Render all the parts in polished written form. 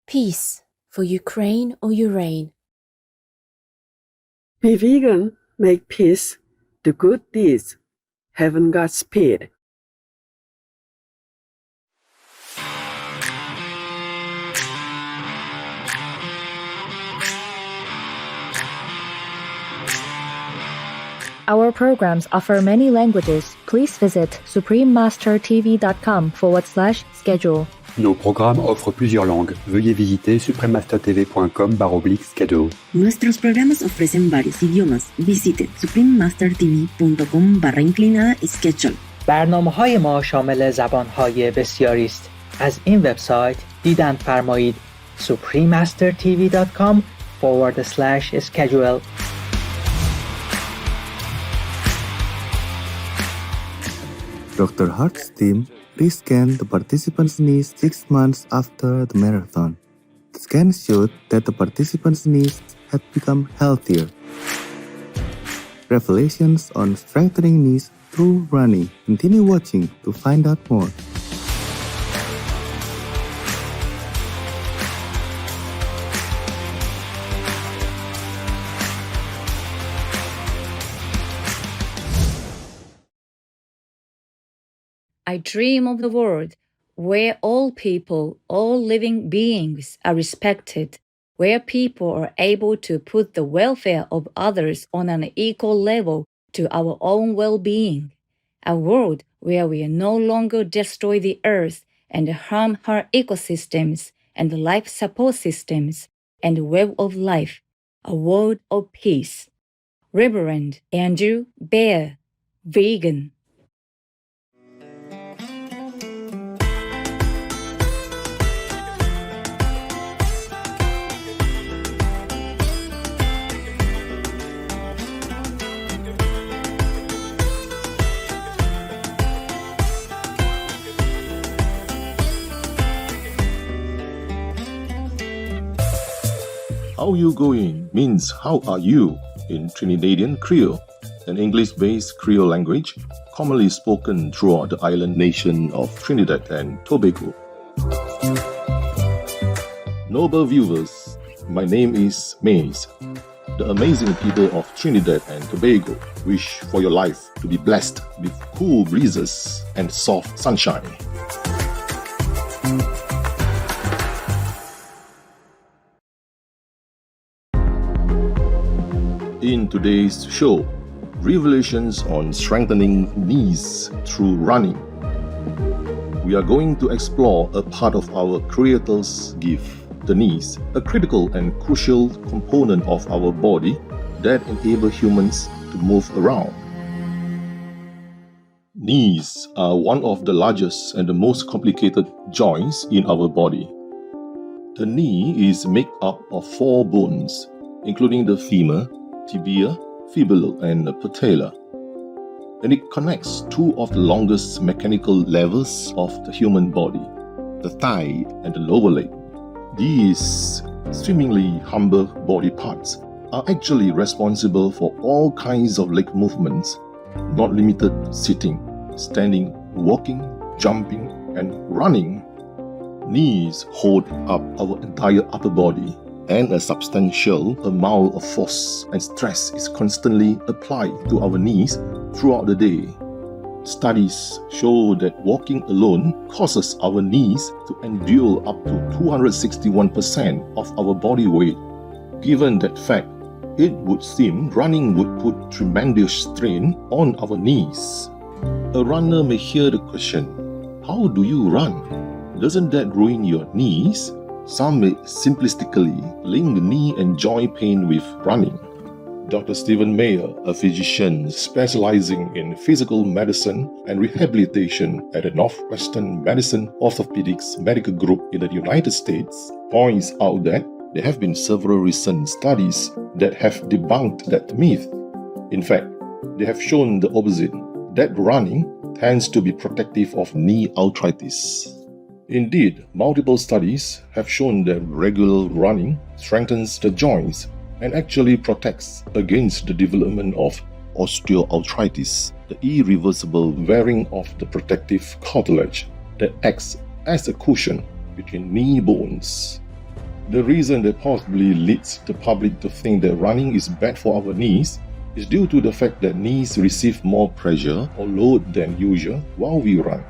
Peace for Ukraine or Ukraine. Be vegan, make peace, do good deeds. Heaven Godspeed. Our programs offer many languages. Please visit suprememastertv.com/schedule. Nos programmes offrent plusieurs langues. Veuillez visiter suprememastertv.com/schedule. Nuestros programas ofrecen varios idiomas. Visite suprememastertv.com/schedule. برنامه‌های ما شامل زبان‌های بسیاری است. از این وبسایت دیدن فرمایید suprememastertv.com/schedule. Dr. Hart's team rescanned the participants' knees 6 months after the marathon. The scan showed that the participants' knees had become healthier. Revelations on strengthening knees through running. Continue watching to find out more. I dream of the world where all people, all living beings are respected, where people are able to put the welfare of others on an equal level to our own well-being, a world where we no longer destroy the earth and harm her ecosystems and life support systems and web of life, a world of peace. Reverend Andrew Bear, vegan. How you going means how are you in Trinidadian Creole, an English-based Creole language commonly spoken throughout the island nation of Trinidad and Tobago. Noble viewers, my name is Maze. The amazing people of Trinidad and Tobago wish for your life to be blessed with cool breezes and soft sunshine. In today's show, revelations on strengthening knees through running. We are going to explore a part of our Creator's gift, the knees, a critical and crucial component of our body that enable humans to move around. Knees are one of the largest and the most complicated joints in our body. The knee is made up of 4 bones, including the femur, tibia, fibula, and patella, and it connects 2 of the longest mechanical levels of the human body, the thigh and the lower leg. These seemingly humble body parts are actually responsible for all kinds of leg movements, not limited to sitting, standing, walking, jumping, and running. Knees hold up our entire upper body, and a substantial amount of force and stress is constantly applied to our knees throughout the day. Studies show that walking alone causes our knees to endure up to 261% of our body weight. Given that fact, it would seem running would put tremendous strain on our knees. A runner may hear the question, how do you run? Doesn't that ruin your knees? Some may simplistically link the knee and joint pain with running. Dr. Stephen Mayer, a physician specializing in physical medicine and rehabilitation at the Northwestern Medicine Orthopedics Medical Group in the United States, points out that there have been several recent studies that have debunked that myth. In fact, they have shown the opposite, that running tends to be protective of knee arthritis. Indeed, multiple studies have shown that regular running strengthens the joints and actually protects against the development of osteoarthritis, the irreversible wearing of the protective cartilage that acts as a cushion between knee bones. The reason that possibly leads the public to think that running is bad for our knees is due to the fact that knees receive more pressure or load than usual while we run.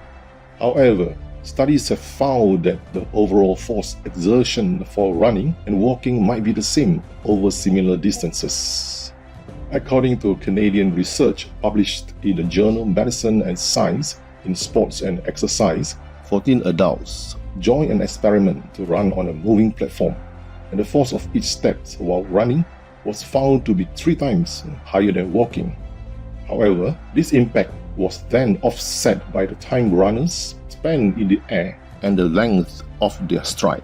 However, studies have found that the overall force exertion for running and walking might be the same over similar distances. According to Canadian research published in the journal Medicine and Science in Sports and Exercise, 14 adults joined an experiment to run on a moving platform, and the force of each step while running was found to be 3 times higher than walking. However, this impact was then offset by the time runners spent in the air and the length of their stride.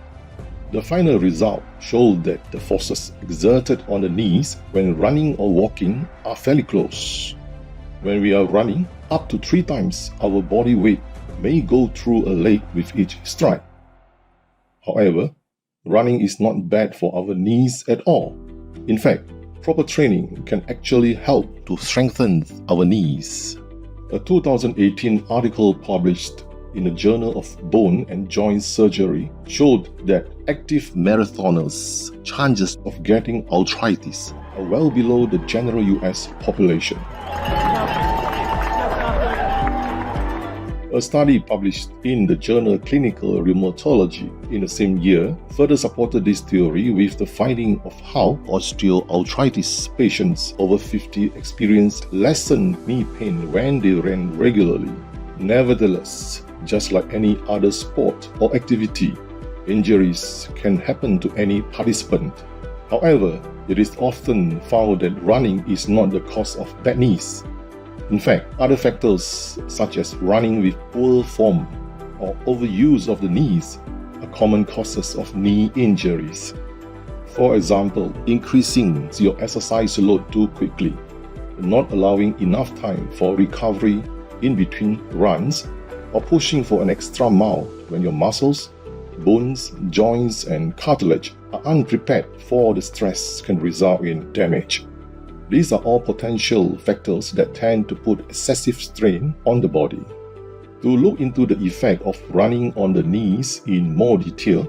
The final result showed that the forces exerted on the knees when running or walking are fairly close. When we are running, up to 3 times our body weight may go through a leg with each stride. However, running is not bad for our knees at all. In fact, proper training can actually help to strengthen our knees. A 2018 article published in the Journal of Bone and Joint Surgery showed that active marathoners' chances of getting arthritis are well below the general US population. A study published in the journal Clinical Rheumatology in the same year further supported this theory with the finding of how osteoarthritis patients over 50 experienced lessened knee pain when they ran regularly. Nevertheless, just like any other sport or activity, injuries can happen to any participant. However, it is often found that running is not the cause of bad knees. In fact, other factors such as running with poor form or overuse of the knees are common causes of knee injuries. For example, increasing your exercise load too quickly, not allowing enough time for recovery in between runs, or pushing for an extra mile when your muscles, bones, joints, and cartilage are unprepared for the stress can result in damage. These are all potential factors that tend to put excessive strain on the body. To look into the effect of running on the knees in more detail,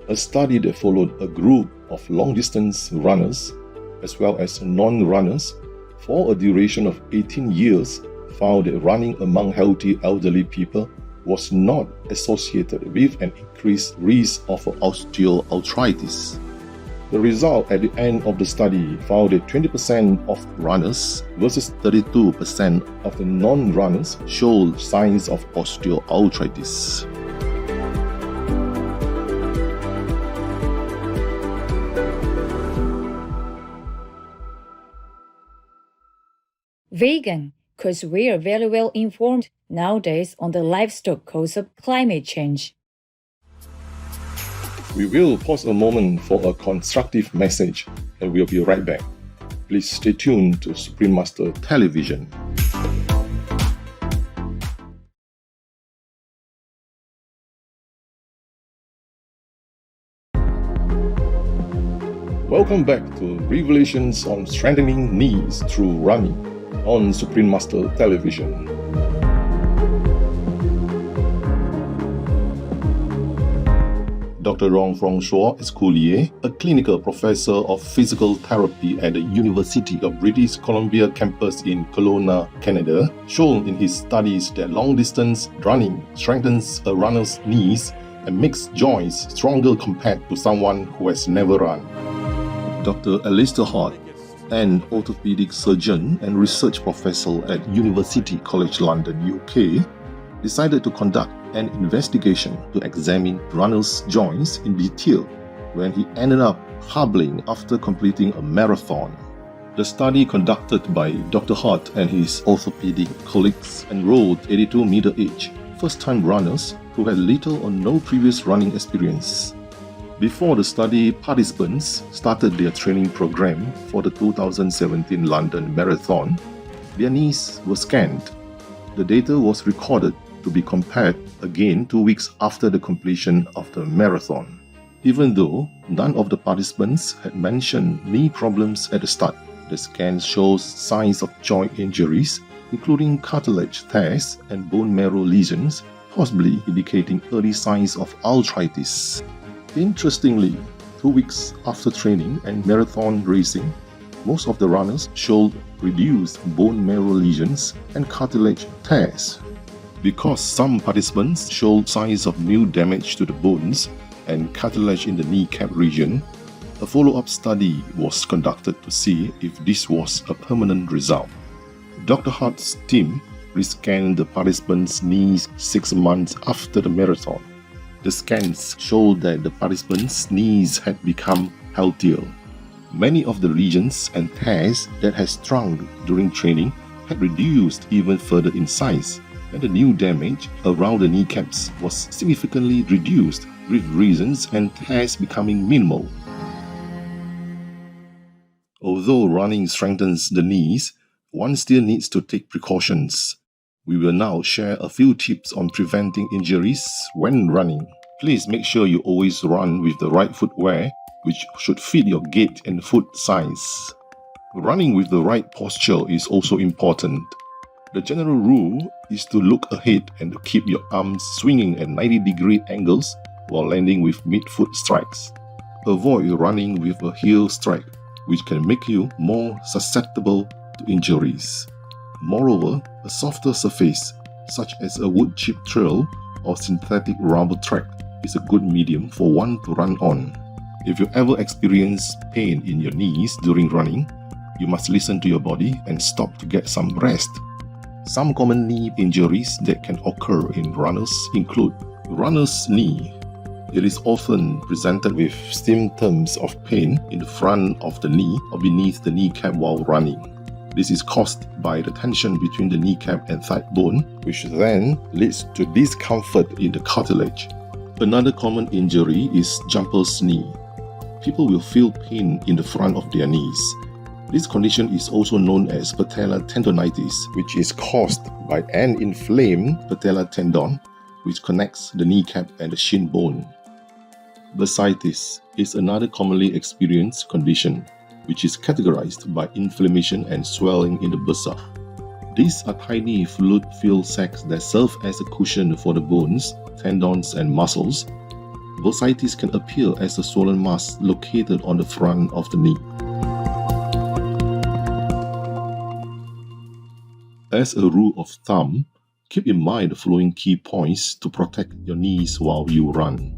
a study that followed a group of long-distance runners as well as non-runners for a duration of 18 years found that running among healthy elderly people was not associated with an increased risk of osteoarthritis. The result at the end of the study found that 20% of runners versus 32% of the non-runners showed signs of osteoarthritis. Vegan, because we are very well informed nowadays on the livestock cause of climate change. We will pause a moment for a constructive message and we'll be right back. Please stay tuned to Supreme Master Television. Welcome back to Revelations on Strengthening Knees Through Running on Supreme Master Television. Dr. Jean-François Escoulier, a clinical professor of physical therapy at the University of British Columbia campus in Kelowna, Canada, shown in his studies that long-distance running strengthens a runner's knees and makes joints stronger compared to someone who has never run. Dr. Alistair Hart, an orthopedic surgeon and research professor at University College London, UK, decided to conduct an investigation to examine runners' joints in detail when he ended up hobbling after completing a marathon. The study conducted by Dr. Hart and his orthopedic colleagues enrolled 82 middle-aged, first-time runners who had little or no previous running experience. Before the study, participants started their training program for the 2017 London Marathon. Their knees were scanned. The data was recorded to be compared again 2 weeks after the completion of the marathon. Even though none of the participants had mentioned knee problems at the start, the scan shows signs of joint injuries, including cartilage tears and bone marrow lesions, possibly indicating early signs of arthritis. Interestingly, 2 weeks after training and marathon racing, most of the runners showed reduced bone marrow lesions and cartilage tears. Because some participants showed signs of new damage to the bones and cartilage in the kneecap region, a follow-up study was conducted to see if this was a permanent result. Dr. Hart's team rescanned the participants' knees 6 months after the marathon. The scans showed that the participants' knees had become healthier. Many of the lesions and tears that had shrunk during training had reduced even further in size, and the new damage around the kneecaps was significantly reduced, with lesions and tears becoming minimal. Although running strengthens the knees, one still needs to take precautions. We will now share a few tips on preventing injuries when running. Please make sure you always run with the right footwear, which should fit your gait and foot size. Running with the right posture is also important. The general rule is to look ahead and to keep your arms swinging at 90-degree angles while landing with mid-foot strikes. Avoid running with a heel strike, which can make you more susceptible to injuries. Moreover, a softer surface, such as a wood chip trail or synthetic rubber track, is a good medium for one to run on. If you ever experience pain in your knees during running, you must listen to your body and stop to get some rest. Some common knee injuries that can occur in runners include runner's knee. It is often presented with symptoms of pain in the front of the knee or beneath the kneecap while running. This is caused by the tension between the kneecap and thigh bone, which then leads to discomfort in the cartilage. Another common injury is jumper's knee. People will feel pain in the front of their knees. This condition is also known as patellar tendonitis, which is caused by an inflamed patellar tendon, which connects the kneecap and the shin bone. Bursitis is another commonly experienced condition, which is categorized by inflammation and swelling in the bursa. These are tiny fluid-filled sacs that serve as a cushion for the bones, tendons, and muscles. Bursitis can appear as a swollen mass located on the front of the knee. As a rule of thumb, keep in mind the following key points to protect your knees while you run.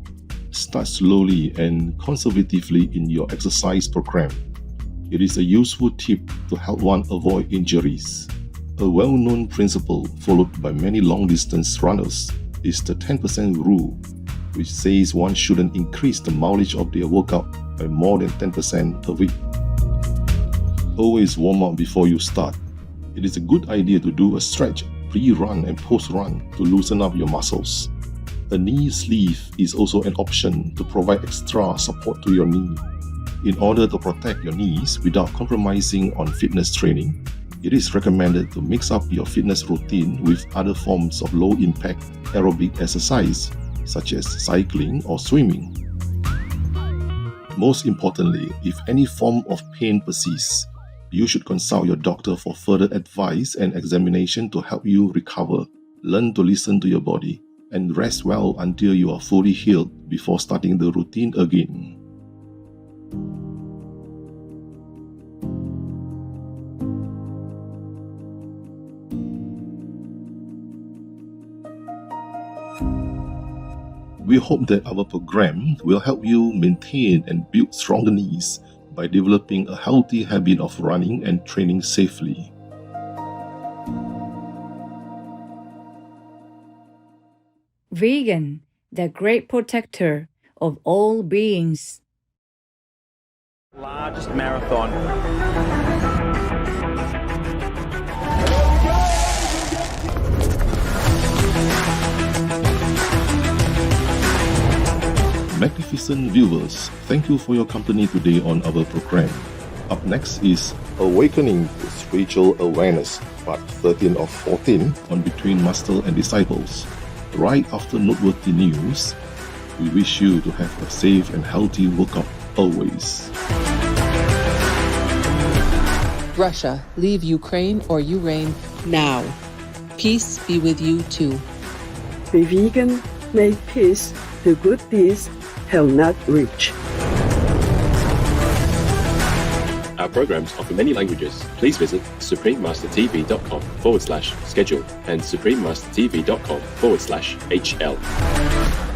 Start slowly and conservatively in your exercise program. It is a useful tip to help one avoid injuries. A well-known principle followed by many long-distance runners is the 10% rule, which says one shouldn't increase the mileage of their workout by more than 10% per week. Always warm up before you start. It is a good idea to do a stretch pre-run and post-run to loosen up your muscles. A knee sleeve is also an option to provide extra support to your knee. In order to protect your knees without compromising on fitness training, it is recommended to mix up your fitness routine with other forms of low-impact aerobic exercise, such as cycling or swimming. Most importantly, if any form of pain persists, you should consult your doctor for further advice and examination to help you recover. Learn to listen to your body and rest well until you are fully healed before starting the routine again. We hope that our program will help you maintain and build stronger knees by developing a healthy habit of running and training safely. Vegan, the great protector of all beings. Largest marathon. Magnificent viewers, thank you for your company today on our program. Up next is Awakening to Spiritual Awareness, part 13 of 14 on Between Master and Disciples. Right after noteworthy news, we wish you to have a safe and healthy workout always. Russia, leave Ukraine or you reign now. Peace be with you too. Be vegan, make peace, do good deeds, have not reached. Our programs offer many languages. Please visit suprememastertv.com/schedule and suprememastertv.com/HL.